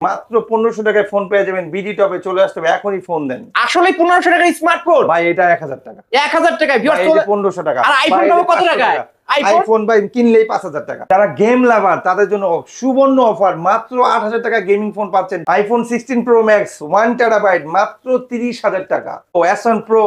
মাত্র 1500 টাকায় ফোন পেয়ে যাবেন। বিডি টপে চলে আসতে হবে, এখনই ফোন দেন। আসলে 1500 টাকার স্মার্টফোন ভাই এটা 1000 টাকা। 1000 টাকায় ভিউয়ার্স, 1500 টাকা। আর আইফোন পাবো কত টাকায়? আইফোন ভাই কিনলেই 5000 টাকা। যারা গেম লাভার তাদের জন্য সুবর্ণ অফার, মাত্র 8000 টাকা গেমিং ফোন পাচ্ছেন। আইফোন 16 প্রো ম্যাক্স 1 টেরাবাইট মাত্র 30000 টাকা। ও S1 pro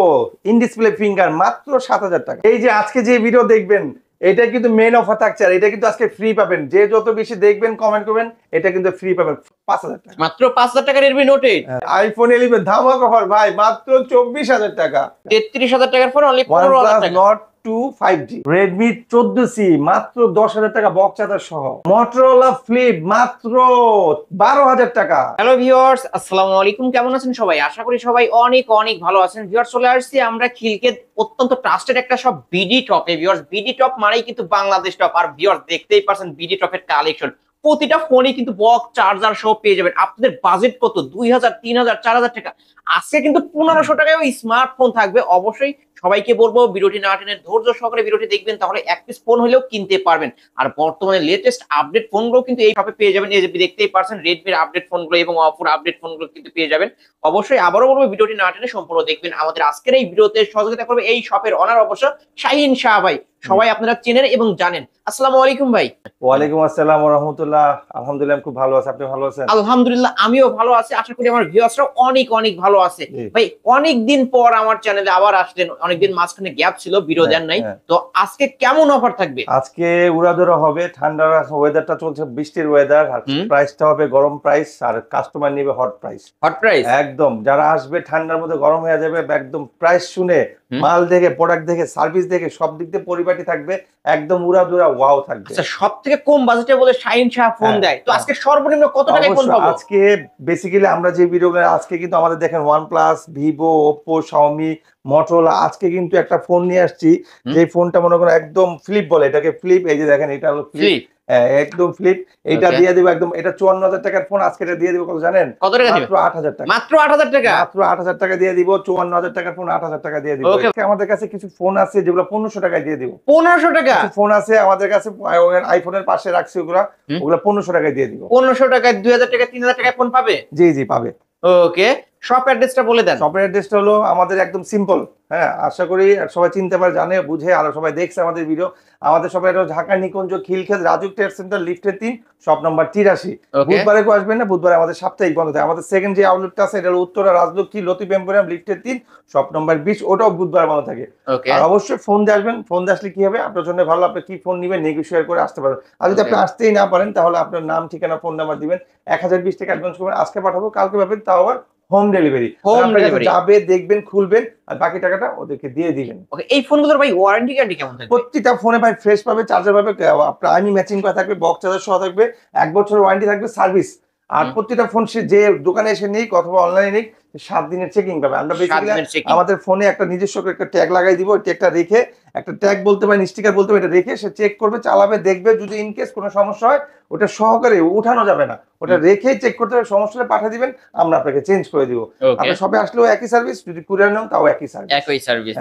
in display finger মাত্র 7000 টাকা। এই যে আজকে যে ভিডিও দেখবেন এটা কিন্তু মেইন অফার থাকছে, আর এটা কিন্তু আজকে ফ্রি পাবেন। যে যত বেশি দেখবেন কমেন্ট করবেন এটা কিন্তু ফ্রি পাবেন 5000 টাকা। মাত্র 5000 টাকা Redmi Note 8। আইফোন 11 ধামাকা অফার ভাই মাত্র 24000 টাকা। 33000 টাকার ফোন অনলি 15000 টাকা। Nord 2 5G, Redmi 14C মাত্র 10000 টাকা বক্স চার্জার সহ। Motorola Flip মাত্র 12000 টাকা। হ্যালো ভিউয়ার্স, আসসালামু আলাইকুম। কেমন আছেন সবাই? আশা করি সবাই অনেক অনেক ভালো আছেন। ভিউয়ার্স চলে আসছি আমরা খিলকে অত্যন্ত ট্রাস্টেড একটা সব বিডি টপে। ভিউয়ার্স বিডি টপ মানেই কিন্তু বাংলাদেশ টপ। আর ভিউয়ার্স দেখতেই পাচ্ছেন বিডি টপের কালেকশন, প্রতিটা ফোনে কিন্তু বক্স চার্জার সহ পেয়ে যাবেন। আপনাদের বাজেট কত? 2000, 3000, 4000 টাকা। আজকে কিন্তু 1500 টাকায় স্মার্টফোন থাকবে। অবশ্যই সবাইকে বলবো ভিডিওটি না টেনে ধৈর্য সহকারে ভিডিওটি দেখবেন, তাহলে এক পিস ফোন হলেও কিনতে পারবেন। আর বর্তমানে লেটেস্ট আপডেট ফোনগুলো কিন্তু এই শপে পেয়ে যাবেন। এই যে দেখতেই পাচ্ছেন রেডমির আপডেট ফোনগুলো এবং অপোর আপডেট ফোনগুলো কিন্তু পেয়ে যাবেন। অবশ্যই আবারও বলবো ভিডিওটি না টেনে সম্পূর্ণ দেখবেন। আমাদের আজকের এই ভিডিওতে সহযোগিতা করবে এই শপের অনার অবশ্য শাহিন শাহ ভাই। সবাই আপনারা চেনেন এবং জানেন। আসসালামু আলাইকুম ভাই। ওয়ালাইকুম আসসালাম ওয়া রাহমাতুল্লাহ। আলহামদুলিল্লাহ খুব ভালো আছি, আপনি ভালো আছেন? আলহামদুলিল্লাহ আমিও ভালো আছি। আশা করি আমার ভিউয়ার্সরাও অনেক অনেক ভালো আছে। ভাই অনেক দিন পর আমার চ্যানেলে আবার আসলেন, অনেকদিন মাঝখানে গ্যাপ ছিল, ভিডিও দেন নাই। তো আজকে কেমন অফার থাকবে? আজকে উড়াধুরা হবে, ঠান্ডার ওয়েদারটা চলছে, বৃষ্টির ওয়েদার, আর প্রাইসটা হবে গরম প্রাইস, আর কাস্টমার নেবে হট প্রাইস। হট প্রাইস একদম, যারা আসবে ঠান্ডার মধ্যে গরম হয়ে যাবে, একদম প্রাইস শুনে মাল দেখে প্রোডাক্ট দেখে সার্ভিস দেখে সব দিক দিয়ে পরিপাটি থাকবে, একদম উড়াধুরা ওয়াও থাকবে। আচ্ছা, সবথেকে কম বাজেটে বলে শাহিন শাহ ফোন দেয়, তো আজকে সর্বনিম্ন কত টাকায় ফোন পাবো? আজকে বেসিক্যালি আমরা যে ভিডিওগুলো আজকে কিন্তু আমাদের দেখেন OnePlus, Vivo, Oppo, Xiaomi, Motorola, আজকে কিন্তু একটা ফোন নিয়ে আসছি যে ফোনটা মনে করেন একদম ফ্লিপ বলে এটাকে, ফ্লিপ। এই যে দেখেন এটা হলো ফ্লিপ, একদম ফ্লিপ। এটা দিয়ে দিব একদম, এটা 54000 টাকার ফোন। আজকে এটা দিয়ে দিব কত জানেন? কত টাকা দিবেন? মাত্র 8000 টাকা। মাত্র 8000 টাকা? মাত্র 8000 টাকা দিয়ে দিব। 54000 টাকার ফোন 8000 টাকা দিয়ে দিব। আমাদের কাছে কিছু ফোন আছে যেগুলো 1500 টাকায় দিয়ে দিব। 1500 টাকা? কিছু ফোন আছে আমাদের কাছে আইফোনের পাশে রাখছি, ওগুলো 1500 টাকায় দিয়ে দিব। 1500 টাকায় 2000 টাকা 3000 টাকায় ফোন পাবে? জি জি পাবে। ওকে, শপ অ্যাড্রেসটা বলে দেন। শপের অ্যাড্রেসটা হলো আমাদের একদম সিম্পল, হ্যাঁ, আশা করি সবাই চিনতে পারে, জানে, বুঝে, আর সবাই দেখছে আমাদের ভিডিও। আমাদের শপের অ্যাড্রেস ঢাকা নিকুঞ্জ, খিলক্ষেত, রাজুক ট্রেড সেন্টার, লিফটের 3, শপ নাম্বার 83। বুধবারে কেউ আসবেন না, বুধবারে আমাদের সাপ্তাহিক বন্ধ থাকে। আমাদের সেকেন্ড যে আউটলেটটা আছে এটা হলো উত্তরা রাজলক্ষ্মী লতিফ এম্পোরিয়াম, লিফটের 3, শপ নাম্বার 20, ওটাও বুধবার বন্ধ থাকে। আর অবশ্যই ফোন দিয়ে আসবেন। ফোন দিয়ে আসলে কি হবে, আপনার জন্য ভালো, আপনি কি ফোন নেবেন নেগোশিয়েট করে আসতে পারবেন। আর যদি আপনি আসতেই না পারেন তাহলে আপনার নাম, ঠিকানা, ফোন নাম্বার দিবেন, 1020 টাকা অ্যাডভান্স করবেন। আজকে পাঠাবো, কালকে পাবেন, তাও আবার হোম ডেলিভারি। যাবে, দেখবেন, খুলবেন, আর বাকি টাকাটা ওদেরকে দিয়ে দিবেন। ওকে, এই ফোনগুলোর ভাই ওয়ারেন্টি গ্যারান্টি কেমন থাকবে? প্রত্যেকটা ফোনে ভাই ফ্রেশ পাবে, চার্জার পাবে, প্রাইমি ম্যাচিং করা থাকবে, বক্স চার্জার সহ থাকবে, 1 বছরের ওয়ারেন্টি থাকবে, সার্ভিস। আর প্রত্যেকটা ফোন সে যে দোকানে এসে নিক অথবা অনলাইনে নিক 7 দিনের চেকিং পাবে। আমরা বেসিক্যালি আমাদের ফোনে একটা নিজস্ব একটা ট্যাগ লাগাই দিব। ওই ট্যাগটা রেখে, একটা ট্যাগ বলতে পারেন, স্টিকার বলতে পারেন, এটা রেখে সে চেক করবে, চালাবে, দেখবে। যদি ইন কেস কোনো সমস্যা হয় ওটা সহকারে উঠানো যাবে না, ওটা রেখেই চেক করতে হবে। সমস্যা হলে পাঠিয়ে দিবেন, আমরা আপনাকে চেঞ্জ করে দিব। আপনি সবে আসলেও একই সার্ভিস, যদি কুরিয়ার নেন তাও একই সার্ভিস। একই সার্ভিস।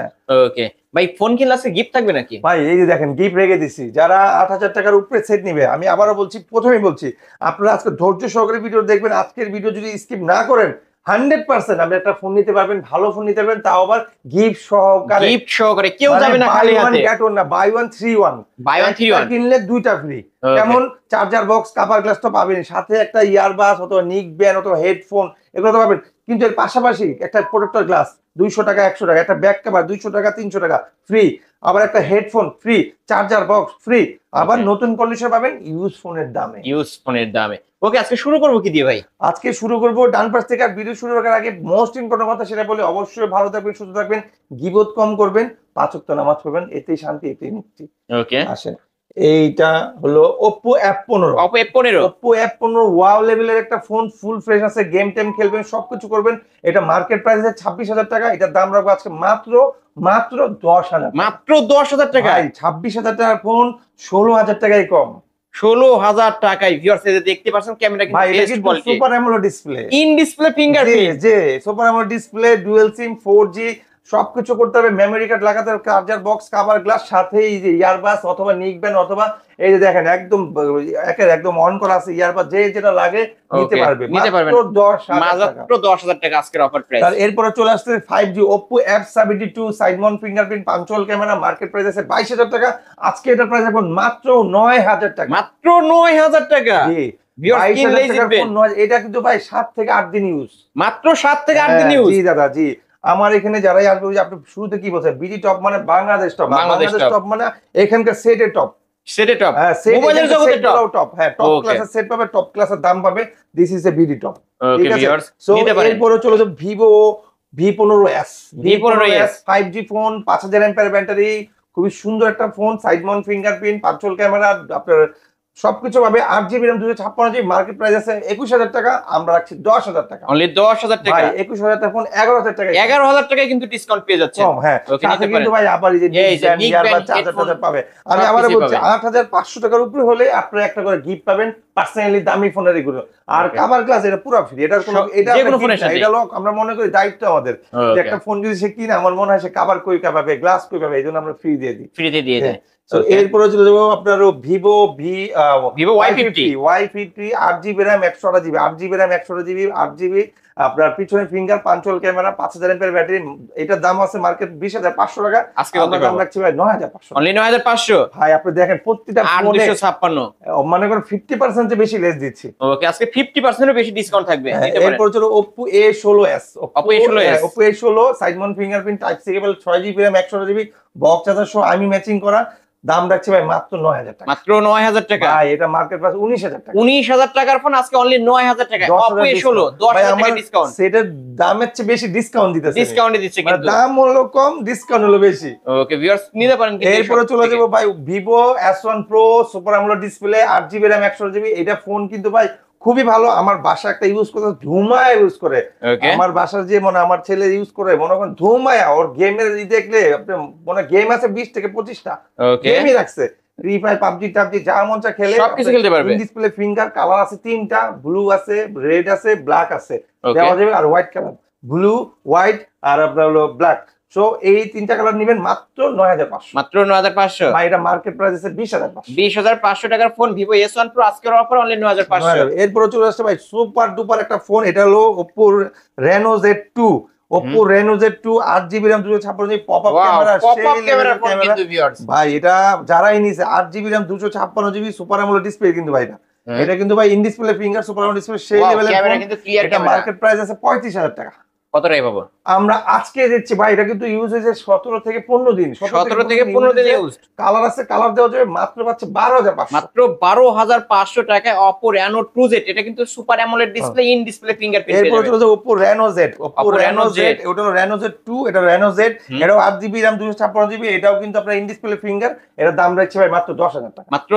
ওকে ভাই, ফোন কিনলে আছে গিফট থাকবে নাকি? ভাই এই যে দেখেন গিফট রেখে দিছি। যারা 8000 টাকার উপরে সেট নিবে, আমি আবারও বলছি, প্রথমেই বলছি, আপনারা আজকে ধৈর্য সহকারে ভিডিও দেখবেন। আজকের ভিডিও যদি স্কিপ না করেন 100% আপনি একটা ফোন নিতে পারবেন, ভালো ফোন নিতে পারবেন, তাও আবার গিফট সহকারে। গিফট সহকারে, কেউ যাবে না খালি হাতে। গেট ওয়ান না, বাই ওয়ান 3-1। বাই ওয়ান 3-1 কিনলে 2টা ফ্রি। যেমন চার্জার বক্স, কাভার গ্লাস তো পাবেন, সাথে একটা ইয়ারবাস অথবা নিক ব্যান্ড অথবা হেডফোন, এগুলো তো পাবেন। কিন্তু এর পাশাপাশি একটা প্রোটেক্টর গ্লাস 200 টাকা, 100 টাকা, একটা ব্যাক কভার 200 টাকা, 300 টাকা ফ্রি, আবার একটা headphone free, charger box free, আবার নতুন কন্ডিশন পাবেন ইউজ ফোনের দামে। ইউজ ফোনের দামে। ওকে, আজকে শুরু করব কি দিয়ে ভাই? আজকে শুরু করব ডান পাশ থেকে। আর ভিডিও শুরু করার আগে মোস্ট ইম্পর্টেন্ট কথা সেটা বলি, অবশ্যই ভালো থাকবেন, সুস্থ থাকবেন, গীবত কম করবেন, 5 ওয়াক্ত নামাজ পড়বেন, এতেই শান্তি, এতেই মুক্তি। ওকে, আসেন, এইটা হলো Oppo F15। Oppo F15। Oppo F15 wow লেভেলের একটা ফোন, ফুল ফ্রেশ আছে, গেম টেম খেলবেন, সবকিছু করবেন। এটা মার্কেট প্রাইস আছে 26000 টাকা। এটার দাম রাখবো আজকে মাত্র 10000। মাত্র 10000 টাকা? 26000 টাকার ফোন 16000 টাকায় কম। 16000 টাকায় ভিউয়ার্স দেখতে পাচ্ছেন ক্যামেরা কিন্তু best quality, super AMOLED display, in display fingerprint. যে super AMOLED display, dual SIM, 4G, সবকিছু করতে হবে, মেমোরি কার্ড লাগাতে হবে, চার্জার বক্স, কভার গ্লাস, সাথে এই যে ইয়ারবাস অথবা নিক ব্যান্ড অথবা এই যে দেখেন একদম একদম অন করা আছে ইয়ারবাস, যে যেটা লাগে নিতে পারবে মাত্র 10,000 টাকা। মাত্র 10,000 টাকা আজকের অফার প্রাইস। তার এরপরে চলে আসছে 5G Oppo F72 side mount fingerprint punctual camera, market price আছে 22,000 টাকা। আজকে এটার প্রাইস এখন মাত্র 9,000 টাকা। মাত্র 9,000 টাকা। জি, ভিউয়ার্স কিনলেই জিতবেন। এটা কিন্তু ভাই 7 থেকে 8 দিন ইউজ, মাত্র 7 থেকে 8 দিন ইউজ। জি দাদা জি। আমার এখানে যারাই আসবে, ওই যে আপনি শুরুতে কি বলছেন, বিডি টপ মানে বাংলাদেশ টপ, বাংলাদেশ টপ মানে এখানকার সেটের টপ, সেটের টপ, হ্যাঁ মোবাইলের জগতের টপ, হ্যাঁ টপ ক্লাসের সেট পাবে, টপ ক্লাসের দাম পাবে। This is a BD top. Okay viewers নিতে পারেন। এরপরে চলে যাবে Vivo V15s, 5G phone, 5000 MPR battery, খুবই সুন্দর একটা phone, side mount fingerprint, punctual camera, আপনার সবকিছু পাবে। 8GB RAM 256GB, market price আছে 21,000 টাকা, আমরা রাখছি 10,000 টাকা। অনলি 10,000 টাকা। ভাই 21,000 টাকা ফোন 11,000 টাকা, 11,000 টাকায় কিন্তু ডিসকাউন্ট পেয়ে যাচ্ছে। হ্যাঁ সাথে কিন্তু ভাই আবার এই যে ইয়ারবাড চার্জার পাবে। আমি আবারো বলছি 8,500 টাকার উপরে হলে আপনি একটা করে গিফট পাবেন, পার্সোনালি দামি ফোনের এগুলো। আর কভার গ্লাস এটা পুরো ফ্রি, এটার কোনো এটা লোক আমরা মনে করি দায়িত্ব আমাদের যে একটা ফোন যদি সে কিনে, আমার মনে হয় সে কভার কই পাবে, গ্লাস কই পাবে, এইজন্য আমরা ফ্রি দিয়ে দিই, ফ্রিতে দিয়ে দেয়। তো এরপরে চলে যাবো আপনার Vivo Y50 8GB RAM 128GB, 8GB RAM 128GB, 8GB আপনার পিছনে finger, punctual camera, 5000 MPR battery. এটার দাম আছে মার্কেট 20,500 টাকা, আজকে আমরা দাম রাখছি ভাই 9,500, অনলি 9,500। ভাই আপনি দেখেন প্রত্যেকটা ফোনে 856, মনে করেন 50% এর বেশি লেস দিচ্ছি। ওকে আজকে 50% এর বেশি ডিসকাউন্ট থাকবে, নিতে পারেন। এরপর চলো Oppo A16s, Oppo A16s, Oppo A16 side mount fingerprint, type C cable, 6GB RAM 128GB, box charger সহ আমি ম্যাচিং করা, দাম রাখছি ভাই মাত্র 9,000 টাকা। মাত্র 9,000 টাকা। ভাই এটা মার্কেট প্রাইস 19,000 টাকা। 19,000 টাকার ফোন আজকে অনলি 9,000 টাকা। Oppo A16 10,000 টাকা ডিসকাউন্ট। সেটার দামের চেয়ে বেশি ডিসকাউন্ট দিতেছে, ডিসকাউন্ট দিচ্ছে কিন্তু দাম হলো কম, ডিসকাউন্ট হলো বেশি। ওকে ভিউয়ার্স নিতে পারেন কিন্তু। এরপরে চলে যাব ভাই Vivo S1 Pro super AMOLED display, 8GB RAM 128GB। এটা ফোন কিন্তু ভাই খুবই ভালো। আমার বাসা একটা ইউজ করতে ধুমায় ইউজ করে, আমার বাসার যে আমার ছেলে ইউজ করে, মনে করেন ধুমায়, ওর গেমের দেখলে আপনি মনে গেম আছে 20 থেকে 25টা গেমই রাখছে, ফ্রি ফায়ার, পাবজি টাবজি যা মন চা খেলে সবকিছু খেলতে পারবে। ডিসপ্লে ফিঙ্গার, কালার আছে 3টা, ব্লু আছে, রেড আছে, ব্ল্যাক আছে দেওয়া যাবে, আর হোয়াইট কালার, ব্লু, হোয়াইট আর আপনার হলো ব্ল্যাক। সো এই 3টা কালার নেবেন মাত্র 9,500, মাত্র 9,500। ভাই এটা মার্কেট প্রাইস আছে 20,500। 20,500 টাকার ফোন Vivo S1 Pro আজকের অফার অনলি 9,500। এরপর চলে আসছে ভাই সুপার ডুপার একটা ফোন, এটা হলো Oppo Reno Z2, Oppo Reno Z2 8GB RAM 256GB, popup camera, popup ক্যামেরার ফোন কিন্তু ভিউয়ার্স। ভাই এটা যারাই নিছে 8GB RAM 256GB super AMOLED display কিন্তু ভাই এটা কিন্তু ভাই in display finger super AMOLED display সেই লেভেলের ক্যামেরা কিন্তু ক্লিয়ার এটা ক্যামেরা। মার্কেট প্রাইস আছে 35,000 টাকা। কত টাকা পাবো আমরা আজকে দিচ্ছি ভাই, এটা কিন্তু ইউজ হয়েছে 17 থেকে 15 দিন, 17 থেকে 15 দিন ইউজ। কালার আছে, কালার দেওয়া যাবে, মাত্র পাচ্ছে 12,500, মাত্র 12,500 টাকায় Oppo Reno 2Z। এটা কিন্তু super AMOLED display, in display fingerprint. এরপর চলে যাবে Oppo Reno Z, Oppo Reno Z, ওটা হলো Reno Z2, এটা Reno Z, এটাও 8GB RAM 256GB, এটাও কিন্তু আপনার ইন ডিসপ্লে ফিঙ্গার। এর দাম রাখছে ভাই মাত্র 10,000 টাকা, মাত্র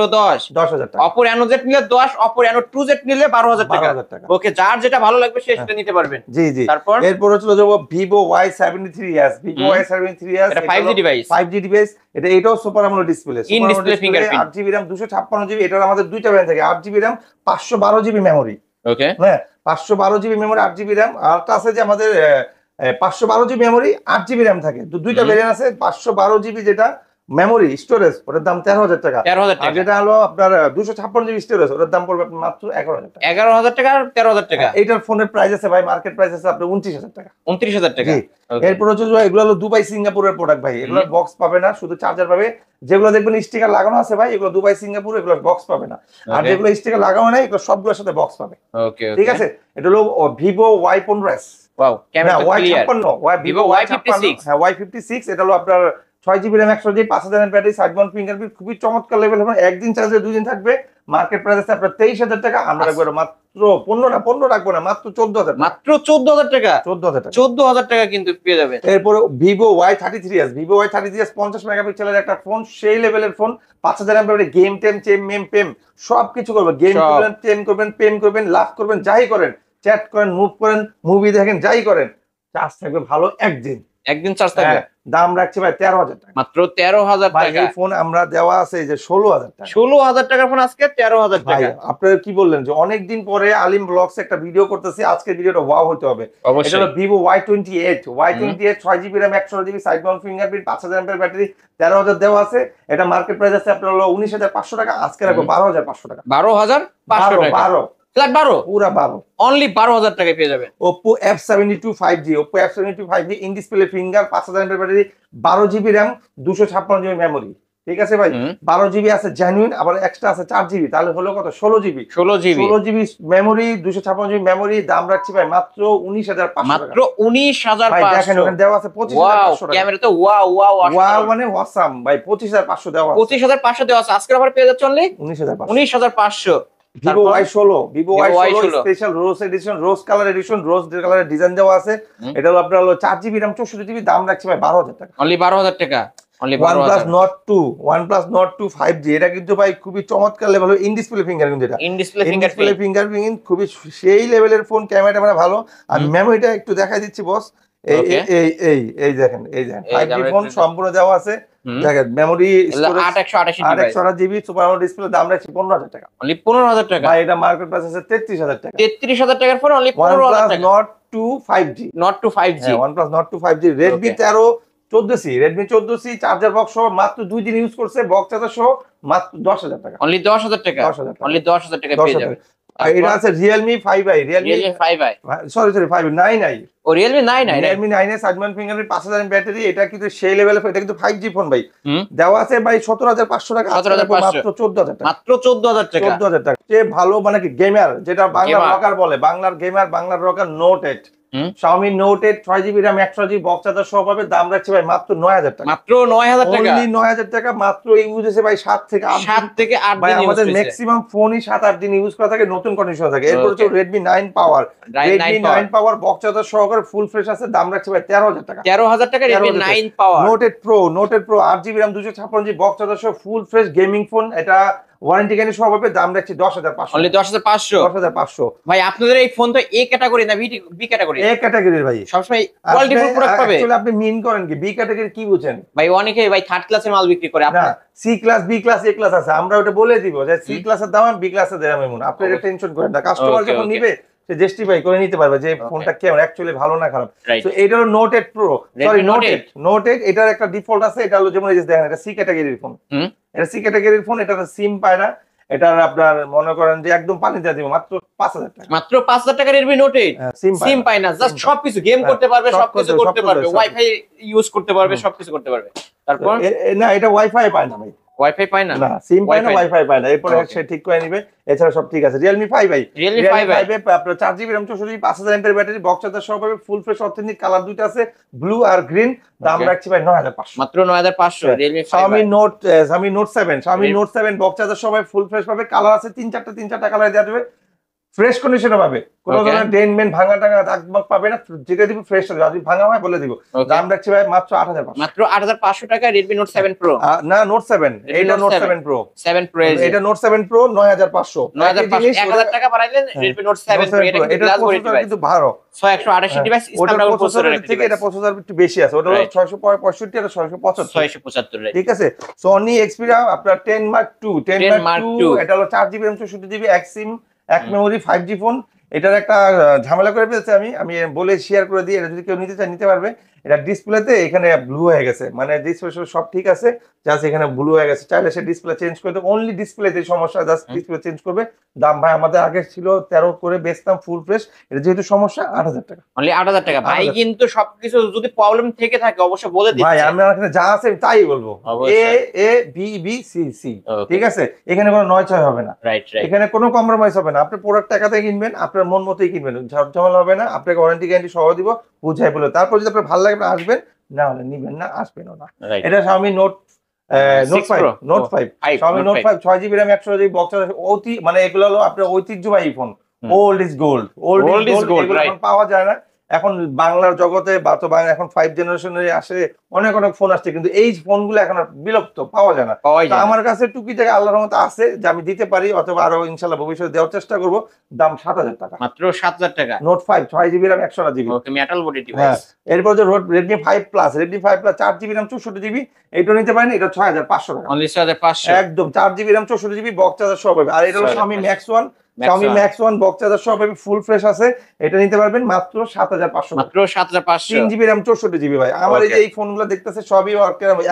10,000 টাকা। Oppo Reno Z নিলে 10, Oppo Reno 2Z নিলে 12,000 টাকা। ওকে যার যেটা ভালো লাগবে সে সেটা নিতে পারবেন। জি জি। তারপর এরপর চলে যাব Vivo Y73s, Vivo Y73s, এটা 5G ডিভাইস, 5G ডিভাইস। এটাও super AMOLED display, in display fingerprint, 8GB RAM 256GB। এটার আমাদের দুইটা ভ্যারিয়েন্ট থাকে, 8GB RAM 512GB মেমোরি। ওকে হ্যাঁ 512GB মেমোরি, 8GB RAM। আরটা আছে যে আমাদের 512GB মেমোরি, 8GB RAM থাকে। দুইটা ভ্যারিয়েন্ট আছে, 512GB যেটা মেমোরি স্টোরেজ, ওটার দাম 13,000 টাকা। 13,000 টাকা। আর যেটা হলো আপনার 256GB স্টোরেজ, ওটার দাম পড়বে মাত্র 11,000 টাকা। 11,000 টাকা আর 13,000 টাকা। এটার ফোনের প্রাইস আছে ভাই, মার্কেট প্রাইস আছে আপনার 29,000 টাকা। 29,000 টাকা। এরপর হচ্ছে এগুলো হলো দুবাই সিঙ্গাপুরের প্রোডাক্ট ভাই, এগুলো বক্স পাবে না, শুধু চার্জার পাবে। যেগুলো দেখবেন স্টিকার লাগানো আছে ভাই, এগুলো দুবাই সিঙ্গাপুর, এগুলো বক্স পাবে না। আর যেগুলো স্টিকার লাগানো নাই, এগুলো সবগুলোর সাথে বক্স পাবে। ওকে ঠিক আছে। এটা হলো Vivo Y15s, wow camera clear. Vivo Y56, হ্যাঁ Y56, এটা হলো আপনার 6GB RAM 128GB, 5000 mAh battery, side mount fingerprint, খুবই চমৎকার লেভেল। এখন একদিন চার্জে 2 দিন থাকবে। মার্কেট প্রাইস আছে আপনার 23,000 টাকা, আমরা রাখবো মাত্র 15 রাখবো না, মাত্র 14,000, মাত্র 14,000 টাকা। 14,000 টাকা, 14,000 টাকা কিন্তু পেয়ে যাবেন। এরপর Vivo Y33s, Vivo Y33s 50 মেগাপিক্সেলের একটা ফোন, সেই লেভেলের ফোন, 5000 mAh, গেম টেম মেম সবকিছু করবে, গেম করবেন, টেম করবেন, পেম করবেন, লাভ করবেন, যাই করেন, চ্যাট করেন, মুভ করেন, মুভি দেখেন, যাই করেন, চার্জ থাকবে ভালো একদিন। একদিন চার্জ থাকবে। দাম রাখছি ভাই 13,000 টাকা, মাত্র 13,000 ভাই। টাকা। এই ফোন আমরা দেওয়া আছে যে 16,000 টাকা। 16,000 টাকার ফোন আজকে 13,000 ভাই টাকা। আপনারা কি বললেন যে অনেকদিন পরে আলিম ব্লগস একটা ভিডিও করতেছি, আজকের ভিডিওটা ওয়াও হতে হবে। এটা অবশ্যই। হলো Vivo Y28 6GB RAM 128GB side mount fingerprint 5000 mAh battery, 13,000 দেওয়া আছে। এটা মার্কেট প্রাইস আছে আপনার হলো 19,500 টাকা, আজকে রাখবো 12,500 টাকা। 12,500 টাকা। 12 ফ্ল্যাট 12 পুরা 12। অনলি 12,000 টাকায় পেয়ে যাবেন। Oppo F72 5G, Oppo F72 5G in display finger 5000 mAh battery, 12GB RAM 256GB memory. ঠিক আছে ভাই, 12GB আছে জেনুইন, আবার এক্সট্রা আছে 4GB, তাহলে হলো কত 16GB। 16GB memory, 256GB memory. দাম রাখছি ভাই মাত্র 19,500 টাকা। মাত্র 19,500। ভাই দেখেন ওখানে দেওয়া আছে 25,500 টাকা। ক্যামেরা তো ওয়াও ওয়াও ওয়াও মানে অসাম ভাই, 25,500 দেওয়া আছে। 25,500 দেওয়া আছে, আজকের অফার পেয়ে যাচ্ছে অনলি 19,500। 19,500। ভিভো Y16 স্পেশাল রোজ এডিশন, রোজ কালার এডিশন, রোজ কালারের ডিজাইন দেওয়া আছে। এটা হলো আপনার হলো 4GB RAM 64GB। দাম রাখছি ভাই 12,000 টাকা। অনলি 12,000 টাকা। অনলি OnePlus Nord 2 5G, এটা কিন্তু ভাই খুবই চমৎকার লেভেল, ইন ডিসপ্লে ফিঙ্গার, কিন্তু এটা ইন ডিসপ্লে ফিঙ্গারপ্রিন্ট। ফিঙ্গারপ্রিন্ট খুবই সেই লেভেলের ফোন। ক্যামেরা ভালো, আর মেমোরিটা একটু দেখাই দিচ্ছি বস। এই এই দেখেন 5G ফোন সম্পূর্ণ দেওয়া আছে। দেখেন memory 828GB super AMOLED display. দাম রাখছি 15,000 টাকা। অনলি 15,000 টাকা। ভাই এটা মার্কেট প্রাইস আছে 33,000 টাকা। 33,000 টাকার ফোন অনলি 15,000 টাকা। Nord 2 5G, Nord 2 5G, OnePlus Nord 2 5G, Redmi 13 14C, Redmi 14C charger box সহ মাত্র 2 দিন ইউজ করছে, বক্স চার্জার সহ মাত্র 10,000 টাকা। অনলি 10,000 টাকা। 10,000 টাকা। অনলি 10,000 টাকা পেয়ে যাবেন। আর এটা আছে Realme 5i, Realme 5i, sorry 9i, ও Realme 9i, Realme 9i side mount fingerprint 5000 battery. এটা কিন্তু সেই লেভেলের, এটা কিন্তু 5G ফোন ভাই। দেওয়া আছে ভাই 17,500 টাকা, 17,500 মাত্র 14,000 টাকা। মাত্র 14,000 টাকা। 14,000 টাকা। যে ভালো মানে কি গেমার, যেটা বাংলার রকার বলে, বাংলার গেমার, বাংলার rocker Note 8, Xiaomi Note 8 6GB RAM 128GB box charger সহ পাবে। দাম রাখছে ভাই মাত্র 9,000 টাকা। মাত্র 9,000 টাকা। অনলি 9,000 টাকা। মাত্র ইউজ হয়েছে ভাই 7 থেকে 8 দিন। ভাই আমাদের ম্যাক্সিমাম ফোনই 7-8 দিন ইউজ করা থাকে, নতুন কন্ডিশন থাকে। এরপর হচ্ছে Redmi 9 Power, Redmi 9 Power box charger সহকারে ফুল ফ্রেশ আছে। দাম রাখছে ভাই 13,000 টাকা। 13,000 টাকা Redmi 9 Power। Note 8 Pro 8GB RAM 256GB box charger সহ ফুল ফ্রেশ গেমিং ফোন। এটা ওয়ারেন্টি গ্যারান্টি সহ পাবে। দাম রাখছি 10,500। অনলি 10,500। 10,500। ভাই আপনাদের এই ফোন তো এ ক্যাটাগরি না বি ক্যাটাগরি? এ ক্যাটাগরির ভাই, সবসময় কোয়ালিটিফুল প্রোডাক্ট পাবে। অ্যাকচুয়ালি আপনি মিন করেন কি, বি ক্যাটাগরি কি বুঝেন ভাই? অনেকে ভাই থার্ড ক্লাসের মাল বিক্রি করে। না, সি ক্লাস, বি ক্লাস, এ ক্লাস আছে। আমরা ওটা বলে দিব যে সি ক্লাসের দাম, বি ক্লাসের দাম এমন। আপনি এটা টেনশন করেন না, কাস্টমার যখন নিবে সে জাস্টিফাই করে নিতে পারবে যে ফোনটা কেমন, অ্যাকচুয়ালি ভালো না খারাপ। তো এটা হলো Note 8 Pro, সরি Note 8। এটার একটা ডিফল্ট আছে, এটা হলো যেমন এই যে দেখেন, এটা সি ক্যাটাগরির ফোন। এটা সি ক্যাটাগরির ফোন, এটা সিম পায় না। এটা আপনার মনে করেন যে একদম পানি দিয়ে দিব, মাত্র 5,000 টাকা। মাত্র 5,000 টাকা Redmi Note 8 সিম পায় না, জাস্ট সবকিছু গেম করতে পারবে, সবকিছু করতে পারবে, ওয়াইফাই ইউজ করতে পারবে, সবকিছু করতে পারবে। তারপর না, এটা ওয়াইফাই পায় না ভাই, ওয়াইফাই পায় না, না সিম পায় না, ওয়াইফাই পায় না। এরপরে সে ঠিক করে নিবে, এছাড়া সব ঠিক আছে। Realme 5i, Realme 5i আপনার 4GB RAM 64GB 5000 mAh battery box charger সহ পাবে। ফুল ফ্রেশ অথেন্টিক কালার দুটো আছে, ব্লু আর গ্রিন। দাম রাখছি ভাই 9,500। মাত্র 9,500 Realme 5i। Xiaomi Note 7 box charger সহ ফুল ফ্রেশ পাবে। কালার আছে 3-4টা কালার দেওয়া যাবে। ফ্রেশ কন্ডিশনে পাবে, কোনো ধরনের ডেন্ট মেন্ট ভাঙা টাঙা দাগ মাগ পাবে না। যেটা দিব ফ্রেশ হবে, যদি ভাঙা হয় বলে দিব। দাম রাখছি ভাই মাত্র 8,500। মাত্র 8,500 টাকা Redmi Note 7 Pro। না, Note 7, এইটা Note 7 Pro। 7 Pro এটা Note 7 Pro 9,500। 1000 টাকা বাড়াইলেন Redmi Note 7 Pro। এটা কিন্তু গ্লাস বডি ডিভাইস, কিন্তু ভালো 688 ডিভাইস, স্ন্যাপড্রাগন প্রসেসরের থেকে এটা প্রসেসর একটু বেশি আছে। ওটা হলো 665 আর 675। ঠিক আছে। Sony Xperia আপনার 10 Mark II, এটা হলো 4GB RAM 64GB এক সিম এক মেমোরি 5G ফোন। এটার একটা ঝামেলা করে ফেলছে, আমি বলে শেয়ার করে দিই। এটা যদি কেউ নিতে চায় নিতে পারবে। এটা ডিসপ্লেতে এখানে ব্লু হয়ে গেছে, মানে ডিসপ্লে সব ঠিক আছে, জাস্ট এখানে ব্লু হয়ে গেছে। চাইলে সে ডিসপ্লে চেঞ্জ করে দেবে, অনলি ডিসপ্লেতে সমস্যা, জাস্ট ডিসপ্লে চেঞ্জ করবে। দাম ভাই আমাদের আগে ছিল 13 করে বেচতাম ফুল ফ্রেশ, এটা যেহেতু সমস্যা 8,000 টাকা। অনলি 8,000 টাকা ভাই। কিন্তু সবকিছু যদি প্রবলেম থেকে থাকে অবশ্যই বলে দিচ্ছি ভাই, আমরা এখানে যা আছে তাই বলবো, A B B C C. ঠিক আছে, এখানে কোনো নয় ছয় হবে না, এখানে কোনো কম্প্রোমাইজ হবে না। আপনি প্রোডাক্ট টাকাতে কিনবেন, আপনার মন মতোই কিনবেন, ঝামেলা হবে না। আপনাকে ওয়ারেন্টি গ্যারান্টি সহ দিব, বুঝাই বলে। তারপর যদি আপনার ভালো লাগে আপনি আসবেন, না হলে নিবেন না, আসবেনও না। এটা Xiaomi Note 5 Xiaomi Note 5 6GB RAM 128GB box charger. মানে এগুলো হলো আপনার ঐতিহ্যবাহী phone, old is gold, old is gold, এগুলো এখন পাওয়া যায় না। এখন বাংলার জগতে বা তো এখন 5 জেনারেশনের আসে অনেক অনেক ফোন আসছে, কিন্তু এই ফোনগুলো এখন আর বিলুপ্ত, পাওয়া যায় না। তো আমার কাছে টুকি টাকা আল্লাহর রহমতে আছে যে আমি দিতে পারি, অথবা আরো ইনশাআল্লাহ ভবিষ্যতে দেওয়ার চেষ্টা করব। দাম 7,000 টাকা, মাত্র 7,000 টাকা। Note 5 6GB RAM 128GB। ওকে, মেটাল বডি ডিভাইস। এরপর যে Redmi 5 Plus, Redmi 5 Plus 4GB RAM 64GB, এটা নিতে পারেন, এটা 6,500 টাকা, অনলি 6,500 একদম 4GB RAM 64GB box charger সহ পাবে। আর এটা হলো Xiaomi Max 1, Xiaomi Max 1 box charger সহ পাবে, ফুল ফ্রেশ আছে, এটা নিতে পারবেন মাত্র 7,500, মাত্র 7,500। 3GB RAM 64GB ভাই। আমার এই যে এই ফোনগুলো দেখতেছে সবই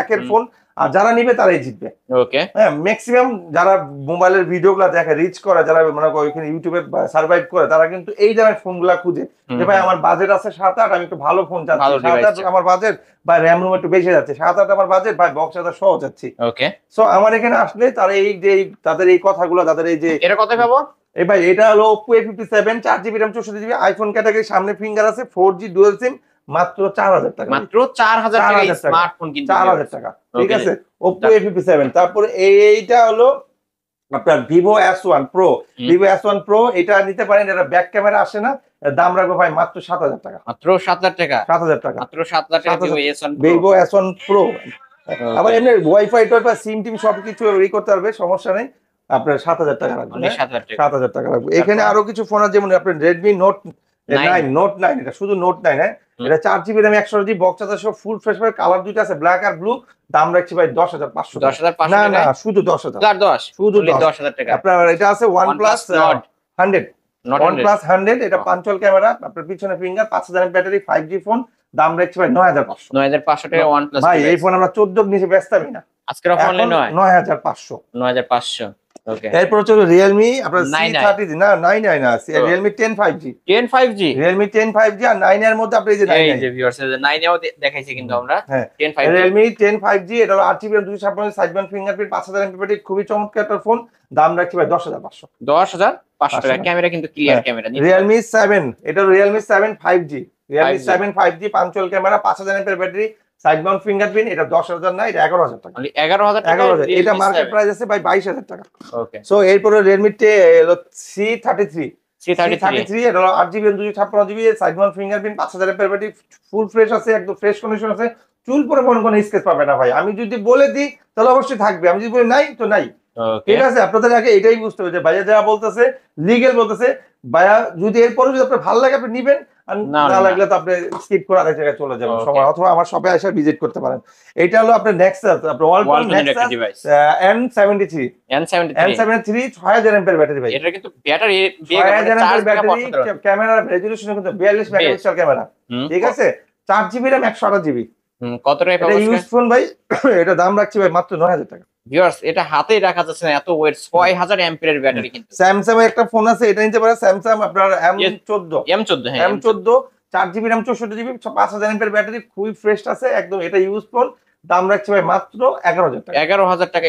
একের ফোন, আর যারা নিবে তারাই জিতবে। ওকে, হ্যাঁ, ম্যাক্সিমাম যারা মোবাইলের ভিডিওগুলো দেখে, রিচ করে, যারা মানে ওইখানে ইউটিউবে সার্ভাইভ করে, তারা কিন্তু এই ধরনের ফোনগুলা খুঁজে যে ভাই আমার বাজেট আছে 7-8, আমি একটু ভালো ফোন চাচ্ছি, 7-8 আমার বাজেট, বা র্যাম রোম একটু বেশি যাচ্ছে, 7-8 আমার বাজেট, ভাই বক্স চার্জার সহ যাচ্ছি। ওকে, সো আমার এখানে আসলে তারা এই যে তাদের এই কথাগুলো, তাদের এই যে এটা কত পাবো? এই ভাই এটা হলো Oppo A57 4GB RAM 64GB, iPhone category, সামনে ফিঙ্গার আছে, 4G ডুয়াল সিম, মাত্র 4,000 টাকা, মাত্র 4,000 টাকা স্মার্টফোন কিন্তু 4,000 টাকা, ঠিক আছে। Oppo A57। তারপরে এইটা হলো আপনার Vivo S1 Pro, Vivo S1 Pro, এটা নিতে পারেন, এটা ব্যাক ক্যামেরা আসে না, দাম রাখবো ভাই মাত্র 7,000 টাকা, মাত্র 7,000 টাকা, 7,000 টাকা, মাত্র 7,000 টাকা Vivo S1 Pro। আবার এমনি ওয়াইফাই টোয়াইফাই সিম টিম সবকিছু ই করতে পারবে, সমস্যা নেই। আপনার 7,000 টাকা রাখবো, 7,000 টাকা রাখবো। এখানে আরো কিছু ফোন আছে, যেমন আপনার Redmi Note 9, এটা শুধু Note 9, হ্যাঁ, এটা 4GB RAM 128GB box charger সহ, ফুল ফ্রেশ পাবে, কালার দুইটা আছে, ব্ল্যাক আর ব্লু, দাম রাখছি ভাই 10,500। 10,500 না না, শুধু 10,000, শুধু 10,000 টাকা। আপনার এটা আছে OnePlus 100, OnePlus 100, এটা পাঞ্চল ক্যামেরা, আপনার পিছনে ফিঙ্গার, 5,000 ব্যাটারি, 5G ফোন, দাম রাখছি ভাই 9,500। 9,500 টাকা OnePlus ভাই এই ফোন আমরা 14 নিচে বেচতামই না, আজকের অফার অনলি 9,500। 9,500। ওকে, এরপর হচ্ছে Realme আপনার C30, না 9 না, Realme 10 5G, 10 5G, Realme 10 5G আর 9 এর মধ্যে আপনি এই যে 9 ভিউয়ার্স 9 এও দেখাইছি কিন্তু আমরা 10 5G, Realme 10 5G, এটা হলো 8GB RAM 256 side bound fingerprint, 5,000 mAh battery, খুবই চমৎকার একটা ফোন, দাম রাখছি ভাই 10,500। 10,500 টাকা। ক্যামেরা কিন্তু ক্লিয়ার ক্যামেরা। Realme 7, এটা Realme 7 5G, Realme 7 5G পাঞ্চল camera, 5,000 mAh battery, side mount fingerprint, এটা 10,000 না, এটা 11,000 টাকা, 11,000 টাকা। এটা মার্কেট প্রাইস আছে ভাই 22,000 টাকা। ওকে, সো এরপরে Redmi C33, এটা হলো 8GB RAM 256GB, side mount fingerprint, 5,000 mAh battery, full fresh আছে, একদম ফ্রেশ কন্ডিশন আছে, চুল পরে কোনো স্কেচ পাবে না ভাই। আমি যদি বলে দিই তাহলে অবশ্যই থাকবে, আমি যদি বলি নাই তো নাই, ঠিক আছে। আপনাদের আগে এটাই বুঝতে হবে যে ভাইয়া যা বলতেছে লিগ্যাল বলতেছে, ভাইয়া যদি এরপরে যদি আপনার ভালো লাগে আপনি নিবেন, আর না লাগলে তো আপনি স্কিপ করে আরেক জায়গায় চলে যাবেন সময়, অথবা আমার শপে এসে ভিজিট করতে পারেন। এটা হলো আপনার নেক্সাস, আপনার Walton Nexus N73, 6,000 mAh battery ভাই, এটা কিন্তু battery 6,000 mAh battery, camera resolution কিন্তু 42 মেগাপিক্সেল ক্যামেরা, ঠিক আছে, 4GB RAM 128GB। কত টাকা পাবো? এটা ইউজ ফোন ভাই, এটা দাম রাখছি ভাই মাত্র 9,000 টাকা। ভিউয়ার্স এটা হাতেই রাখা যাচ্ছে না, এত ওয়েট, 6,000 অ্যাম্পিয়ারের ব্যাটারি কিন্তু। স্যামসাং এর একটা ফোন আছে, এটা নিতে পারে, স্যামসাং আপনার M14, হ্যাঁ M14 4GB RAM 64GB 5,000 mAh battery, খুবই ফ্রেশ আছে একদম, এটা ইউজ ফোন, দাম রাখছি ভাই মাত্র 11,000 টাকা। 11,000 টাকা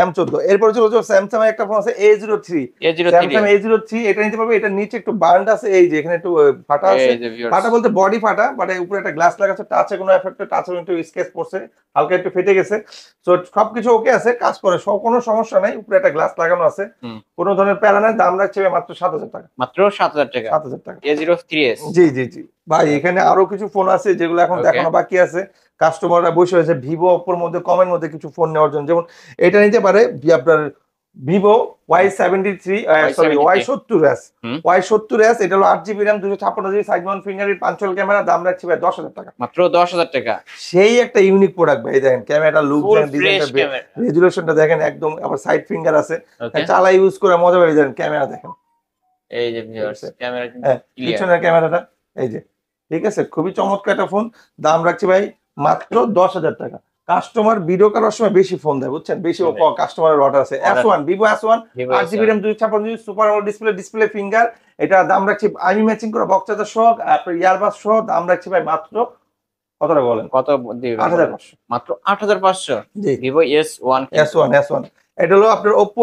M14। এরপর হচ্ছে স্যামসাং এর একটা ফোন আছে A03, স্যামসাং A03, এটা নিতে পারবে, এটা নিচে একটু বার্ন আছে, এই যে এখানে একটু ফাটা আছে, ফাটা বলতে বডি ফাটা, বাট উপরে একটা গ্লাস লাগা আছে, টাচে কোনো এফেক্ট, টাচে একটু স্কেচ পড়ছে, হালকা একটু ফেটে গেছে, তো সবকিছু ওকে আছে, কাজ করে, কোনো সমস্যা নাই, উপরে একটা গ্লাস লাগানো আছে, কোনো ধরনের প্যারা নাই, দাম রাখছে মাত্র 7,000 টাকা, মাত্র 7,000 টাকা, 7,000 টাকা। A03s, জি ভাই, এখানে আরো কিছু ফোন আছে যেগুলো এখন দেখানো বাকি আছে, কাস্টমাররা বসে হয়েছে Vivo Oppo এর মধ্যে কমের মধ্যে কিছু ফোন নেওয়ার জন্য, যেমন এটা নিতে পারে আপনার Vivo Y70s, এটা হলো 8GB RAM 256GB side mount fingerprint, পাঞ্চল camera, দাম রাখছি ভাই 10,000 টাকা, মাত্র 10,000 টাকা। সেই একটা ইউনিক প্রোডাক্ট ভাই, দেখেন ক্যামেরা লুক, ডিজাইনটা, রেজোলিউশনটা দেখেন একদম, আবার সাইড ফিঙ্গার আছে, চালা ইউজ করে মজা পাবে, দেখেন ক্যামেরা দেখেন, এই যে ভিউয়ার্স ক্যামেরা কিন্তু ক্লিয়ার, পিছনের ক্যামেরাটা এই যে, ঠিক আছে, খুবই চমৎকার একটা ফোন, দাম রাখছি ভাই মাত্র 10,000 টাকা। কাস্টমার ভিডিও করার সময় বেশি ফোন দেয়, বুঝছেন, বেশি কাস্টমারের অর্ডার আছে। S1 Vivo S1 8GB RAM 256GB super AMOLED display finger, এটা দাম রাখছি, আমি ম্যাচিং করা বক্স চার্জার সহ, আপনার ইয়ারবাস সহ, দাম রাখছি ভাই মাত্র কত টাকা বলেন? কত দিবেন? 8,500, মাত্র 8,500। জি, Vivo S1। এটা হলো আপনার Oppo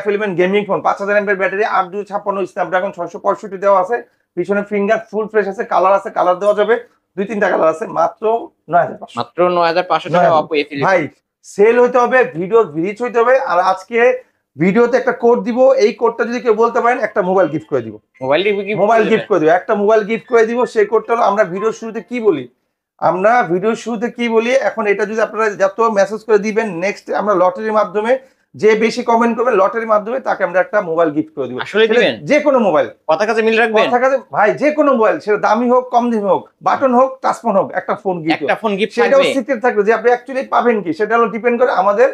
F11 gaming phone, 5,000 mAh battery, 8/256 Snapdragon 665 দেওয়া আছে, পিছনে ফিঙ্গার ফুল ফ্রেশ আছে, কালার আছে, কালার দেওয়া যাবে, 2-3টা কালার আছে, মাত্র 9,500, মাত্র 9,500 টাকা Oppo F11। ভাই সেল হতে হবে, ভিডিও রিচ হইতে হবে, আর আজকে ভিডিওতে একটা কোড দিব, এই কোডটা যদি কেউ বলতে পারেন একটা মোবাইল গিফট করে দিব। মোবাইল গিফট করে দিব, একটা মোবাইল গিফট করে দিব। সেই কোডটা হলো আমরা ভিডিওর শুরুতে কি বলি, এখন এটা যদি আপনারা যত মেসেজ করে দিবেন, নেক্সট আমরা লটারির মাধ্যমে যে বেশি কমেন্ট করবে লটারির মাধ্যমে তাকে আমরা একটা মোবাইল গিফট করে দিব। আসলে দিবেন যে কোনো মোবাইল, কথা কাছে মিল রাখবেন, কথা কাছে ভাই, যে কোনো মোবাইল, সেটা দামি হোক কম দামি হোক, বাটন হোক টাচ ফোন হোক, একটা ফোন গিফট, একটা ফোন গিফট সেটাও থাকবে। সিক্রেট থাকবে যে আপনি অ্যাকচুয়ালি পাবেন কি, সেটা হলো ডিপেন্ড করে আমাদের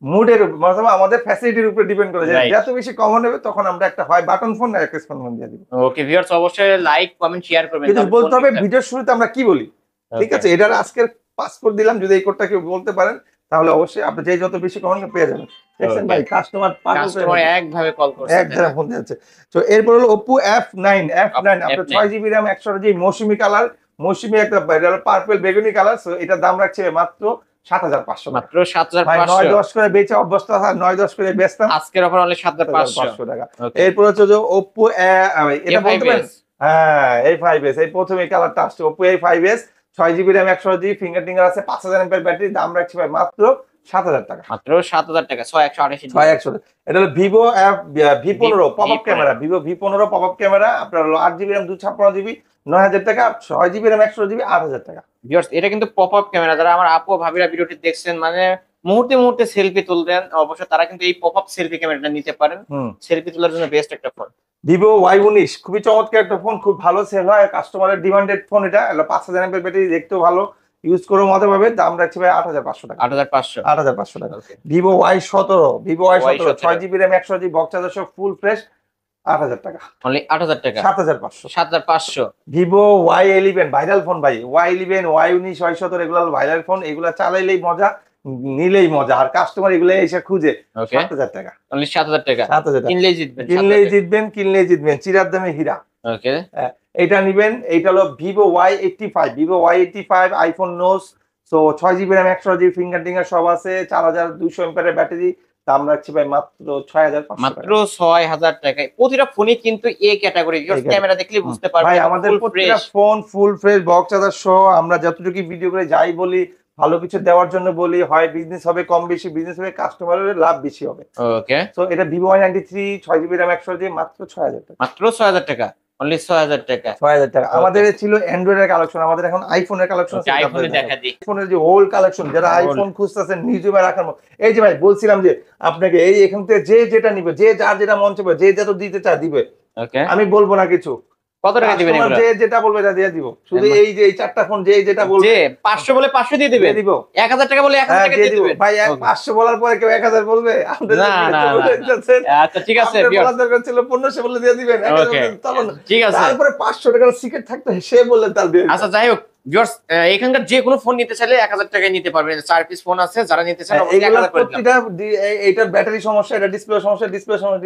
মুডের উপর, অথবা আমাদের ফ্যাসিলিটির উপরে ডিপেন্ড করে। Right. যত বেশি কমন হবে তখন আমরা একটা হয় বাটন ফোন না একটা ফোন দিয়ে দিব। ওকে ভিউয়ার্স, অবশ্যই লাইক কমেন্ট শেয়ার করবেন। কিন্তু তাহলে বলতে কোন হবে gift টা- ভিডিওর শুরুতে আমরা কি বলি, ঠিক Okay. আছে? এটার আজকের পাসপোর্ট দিলাম, যদি এই কোডটা কেউ বলতে পারেন তাহলে অবশ্যই আপনি যে যত বেশি কমেন্ট পেয়ে যাবেন। দেখছেন Okay. ভাই, কাস্টমার কাস্টমার একভাবে কল করছে। এক ধারা ফোন দিচ্ছে। তো এরপর হলো Oppo F9 আপনার 6GB RAM 128GB মৌসুমী কালার, মৌসুমী একটা পার্পল বেগুনি কালার। সো এটার দাম রাখছে মাত্র 7,500 টাকা। মাত্র 7,500 9-10 করে বেচে অভ্যস্ত, 9-10 করে বেচতাম, আজকের অফার অনলি 7,500 টাকা। Okay. এরপর হচ্ছে যে Oppo এটা বলতে পারেন, A5s হ্যাঁ A5s, এই প্রথম এই কালারটা আসছে Oppo A5s 6GB RAM 128GB fingerprint আছে, 5000 mAh ব্যাটারি, দাম রাখছে ভাই মাত্র 7,000 টাকা। মাত্র 7,000 টাকা 6128 6100। এটা হলো Vivo V15 popup V15 camera, Vivo V15 popup camera, আপনার হলো 8GB RAM 256GB 9,000 টাকা, 6GB RAM 128GB 8,000 টাকা। ভিউয়ার্স, এটা কিন্তু পপআপ ক্যামেরা। যারা আমার আপু ভাবিরা ভিডিওটি দেখছেন, মানে মুহূর্তে মুহূর্তে সেলফি তুলবেন, অবশ্যই তারা কিন্তু এই পপআপ সেলফি ক্যামেরাটা নিতে পারেন। সেলফি তোলার জন্য বেস্ট একটা ফোন। ভিভো Y19 খুবই চমৎকার একটা ফোন, খুব ভালো সেল হয়, কাস্টমারের ডিমান্ডেড ফোন। এটা 5000 mAh ব্যাটারি, দেখতেও ভালো, ইউজ করেও মজা পাবে, দাম রাখছে ভাই 8,500 টাকা। 8,500 8,500 টাকা। Okay. Vivo Y17 Y17 6GB RAM 128GB box charger সহ ফুল ফ্রেশ, 8,000 টাকা। অনলি 8,000 টাকা 7,500। 7,500 ভিভো Y11 ভাইরাল ফোন ভাই, Y11 Y19 Y17 এগুলো ভাইরাল ফোন, এগুলা চালাইলেই মজা, নিলেই মজা, আর কাস্টমার এগুলো এসে খুঁজে। ওকে 7,000 টাকা। অনলি 7,000 টাকা 7,000 টাকা। কিনলেই জিতবেন। কিনলেই জিতবেন, চিরার দামে হীরা। ওকে এটা নিবেন, এইটা হলো Vivo Y85 iPhone notch. So 6GB RAM 128GB finger সব আছে, 4200 mAh ব্যাটারি, দাম রাখছি ভাই মাত্র 6,500 মাত্র 6,000 টাকায়। প্রতিটা ফোনই কিন্তু এ ক্যাটাগরি, ক্যামেরা দেখলে বুঝতে পারবেন ভাই। আমাদের প্রত্যেকটা phone full fresh box charger সহ, আমরা যতটুকু ভিডিও করে যাই বলি ভালো কিছু দেওয়ার জন্য বলি, হয় বিজনেস হবে কম বেশি, বিজনেস হবে কাস্টমারের লাভ বেশি হবে। ওকে সো এটা Vivo Y93 6GB RAM 128GB মাত্র 6,000 টাকা। মাত্র 6,000 টাকা অনলি 6,000 টাকা 6,000 টাকা। আমাদের ছিল অ্যান্ড্রয়েডের কালেকশন, আমাদের এখন আইফোনের কালেকশন। আইফোনে দেখা দিই। আইফোনের যে ওল্ড কালেকশন, যারা আইফোন খুঁজতেছেন মিউজিয়ামে রাখার মতো, এই যে ভাই বলছিলাম যে আপনাকে এই এখান থেকে যে যেটা নিবে, যে যার যেটা মন চাইবে, যে যত দিতে চায় দিবে, ওকে আমি বলবো না কিছু। কত টাকা দিবেন এগুলো? যে যেটা বলবে এটা দিয়ে দিব। শুধু এই যে এই চারটা ফোন যে যেটা বলবে, যে 500 বলে 500 দিয়ে দিবেন, দিব 1000 টাকা বলে 1000 টাকা দিয়ে দিবেন ভাই। 500 বলার পরে কেউ 1000 বলবে? আচ্ছা ঠিক আছে বলার দরকার ছিল 1500 বলে দিয়ে দিবেন, তখন ঠিক আছে। তারপরে 500 টাকার সিক্রেট থাকতো, সে বললেন তার দিয়ে। আচ্ছা যাই হোক ভিউয়ার্স, এখানকার যে কোনো ফোন নিতে চাইলে 1000 টাকায় নিতে পারবেন। 4 পিস ফোন আছে, যারা নিতে চান অবশ্যই 1000 করে দিলাম। প্রতিটা এইটার ব্যাটারি সমস্যা, এটা ডিসপ্লে সমস্যা, ডিসপ্লে সমস্যা,